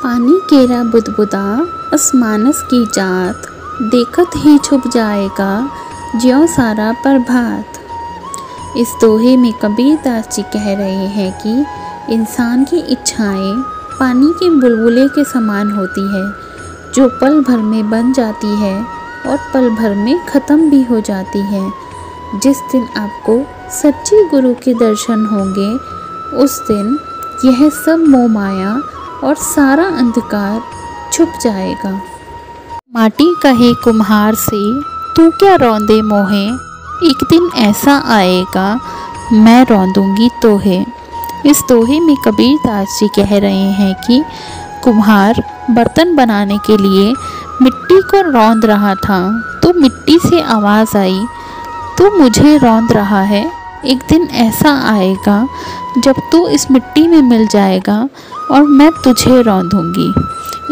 पानी केरा बुदबुदा असमानस की जात, देखत ही छुप जाएगा ज्यों सारा प्रभात। इस दोहे में कबीरदास जी कह रहे हैं कि इंसान की इच्छाएं पानी के बुलबुले के समान होती है, जो पल भर में बन जाती है और पल भर में ख़त्म भी हो जाती है। जिस दिन आपको सच्चे गुरु के दर्शन होंगे, उस दिन यह सब मोह माया और सारा अंधकार छुप जाएगा। माटी कहे कुम्हार से, तू क्या रौंदे मोहे, एक दिन ऐसा आएगा मैं रौंदूंगी तोहे। इस दोहे में कबीरदास जी कह रहे हैं कि कुम्हार बर्तन बनाने के लिए मिट्टी को रौंद रहा था, तो मिट्टी से आवाज़ आई, तू मुझे रौंद रहा है, एक दिन ऐसा आएगा जब तू इस मिट्टी में मिल जाएगा और मैं तुझे रौंदूंगी।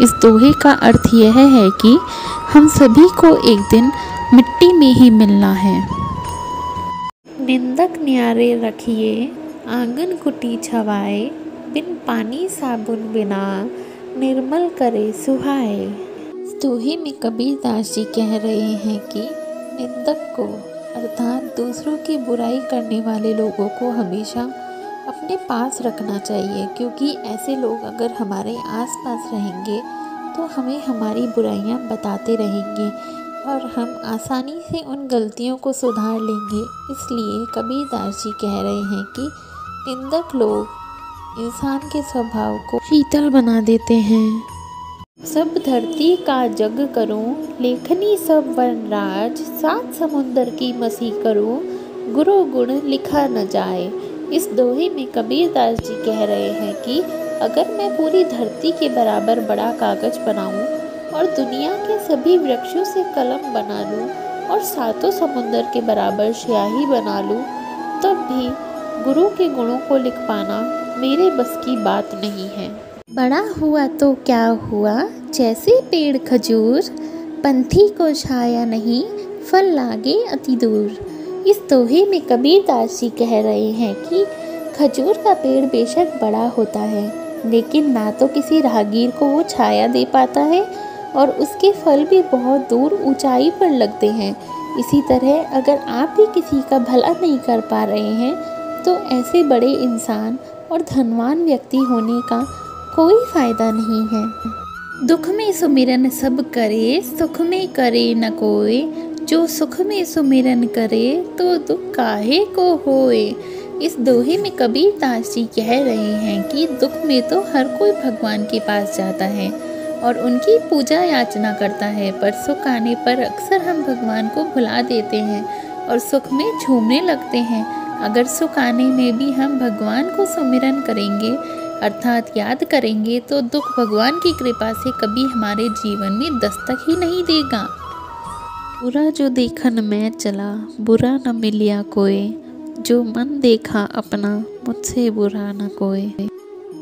इस दोहे का अर्थ यह है कि हम सभी को एक दिन मिट्टी में ही मिलना है। निंदक न्यारे रखिए आंगन कुटी छवाए, बिन पानी साबुन बिना निर्मल करे सुहाए। इस दोहे में कबीरदास जी कह रहे हैं कि निंदक को अर्थात दूसरों की बुराई करने वाले लोगों को हमेशा अपने पास रखना चाहिए, क्योंकि ऐसे लोग अगर हमारे आसपास रहेंगे तो हमें हमारी बुराइयां बताते रहेंगे और हम आसानी से उन गलतियों को सुधार लेंगे। इसलिए कबीरदास जी कह रहे हैं कि निंदक लोग इंसान के स्वभाव को शीतल बना देते हैं। सब धरती का जग करूं, लेखनी सब वनराज, सात समुंदर की मसी करूं, गुरु गुण लिखा न जाए। इस दोहे में कबीरदास जी कह रहे हैं कि अगर मैं पूरी धरती के बराबर बड़ा कागज बनाऊं और दुनिया के सभी वृक्षों से कलम बना लूं और सातों समुंदर के बराबर स्याही बना लूं, तब भी गुरु के गुणों को लिख पाना मेरे बस की बात नहीं है। बड़ा हुआ तो क्या हुआ, जैसे पेड़ खजूर, पंथी को छाया नहीं, फल लागे अति दूर। इस दोहे में कबीरदास जी कह रहे हैं कि खजूर का पेड़ बेशक बड़ा होता है, लेकिन ना तो किसी राहगीर को वो छाया दे पाता है और उसके फल भी बहुत दूर ऊंचाई पर लगते हैं। इसी तरह अगर आप भी किसी का भला नहीं कर पा रहे हैं, तो ऐसे बड़े इंसान और धनवान व्यक्ति होने का कोई फायदा नहीं है। दुख में सुमिरन सब करे, सुख में करे न कोय, जो सुख में सुमिरन करे तो दुख काहे को होए। इस दोहे में कबीरदास जी कह रहे हैं कि दुख में तो हर कोई भगवान के पास जाता है और उनकी पूजा याचना करता है, पर सुख आने पर अक्सर हम भगवान को भुला देते हैं और सुख में झूमने लगते हैं। अगर सुख आने में भी हम भगवान को सुमिरन करेंगे अर्थात याद करेंगे, तो दुख भगवान की कृपा से कभी हमारे जीवन में दस्तक ही नहीं देगा। बुरा जो देखन मैं चला, बुरा न मिलिया कोय, जो मन देखा अपना, मुझसे बुरा न कोय।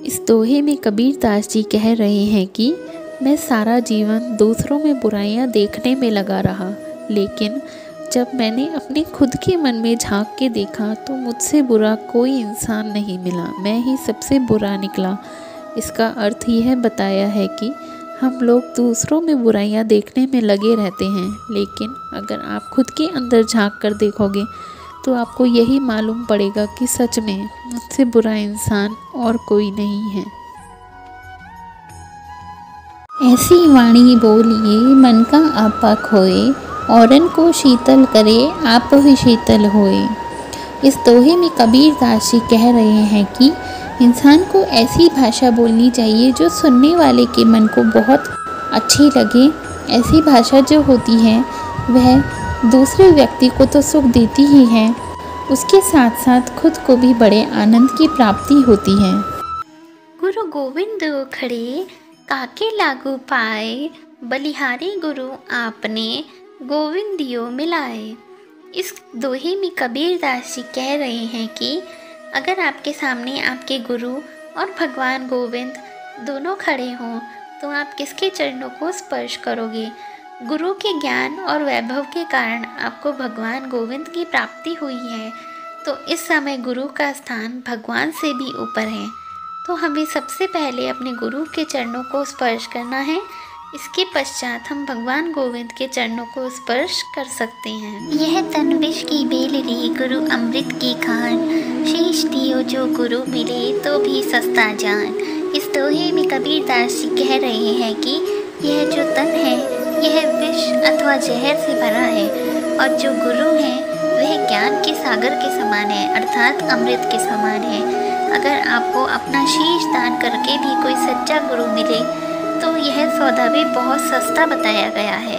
इस दोहे में कबीरदास जी कह रहे हैं कि मैं सारा जीवन दूसरों में बुराइयां देखने में लगा रहा, लेकिन जब मैंने अपने खुद के मन में झांक के देखा तो मुझसे बुरा कोई इंसान नहीं मिला, मैं ही सबसे बुरा निकला। इसका अर्थ यह बताया है कि हम लोग दूसरों में बुराइयां देखने में लगे रहते हैं, लेकिन अगर आप खुद के अंदर झांक कर देखोगे तो आपको यही मालूम पड़ेगा कि सच में मुझसे बुरा इंसान और कोई नहीं है। ऐसी वाणी बोलिए मन का आपा खोए, औरन को शीतल करे आप ही शीतल होए। इस दोहे में कबीरदास जी कह रहे हैं कि इंसान को ऐसी भाषा बोलनी चाहिए जो सुनने वाले के मन को बहुत अच्छी लगे। ऐसी भाषा जो होती है वह दूसरे व्यक्ति को तो सुख देती ही है, उसके साथ साथ खुद को भी बड़े आनंद की प्राप्ति होती है। गुरु गोविंद खड़े काके लागू पाए, बलिहारी गुरु आपने गोविंदियो मिलाए। इस दोहे में कबीरदास जी कह रहे हैं कि अगर आपके सामने आपके गुरु और भगवान गोविंद दोनों खड़े हों तो आप किसके चरणों को स्पर्श करोगे। गुरु के ज्ञान और वैभव के कारण आपको भगवान गोविंद की प्राप्ति हुई है, तो इस समय गुरु का स्थान भगवान से भी ऊपर है। तो हमें सबसे पहले अपने गुरु के चरणों को स्पर्श करना है। इसके पश्चात हम भगवान गोविंद के चरणों को स्पर्श कर सकते हैं। यह तन विष की बेल री, गुरु अमृत की खान, शीश दियो जो गुरु मिले तो भी सस्ता जान। इस दोहे में कबीरदास जी कह रहे हैं कि यह जो तन है यह विष अथवा जहर से भरा है और जो गुरु है वह ज्ञान के सागर के समान है, अर्थात अमृत के समान है। अगर आपको अपना शीश दान करके भी कोई सच्चा गुरु मिले तो यह सौदा भी बहुत सस्ता बताया गया है।